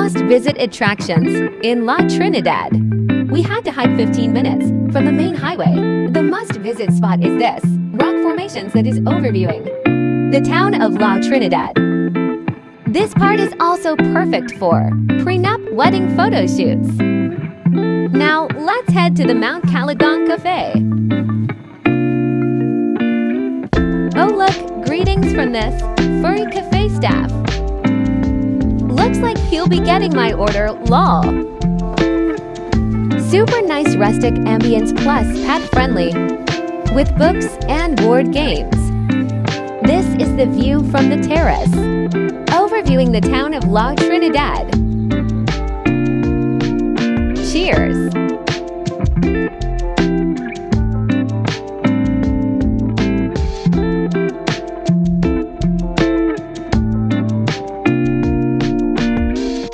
Must-visit attractions in La Trinidad. We had to hike 15 minutes from the main highway. The must-visit spot is this rock formations that is overviewing the town of La Trinidad. This part is also perfect for prenup wedding photo shoots. Now let's head to the Mount Caledon Cafe. Oh look, greetings from this furry cafe staff. Looks like he'll be getting my order, lol. Super nice rustic ambience plus pet friendly with books and board games. This is the view from the terrace, overviewing the town of La Trinidad.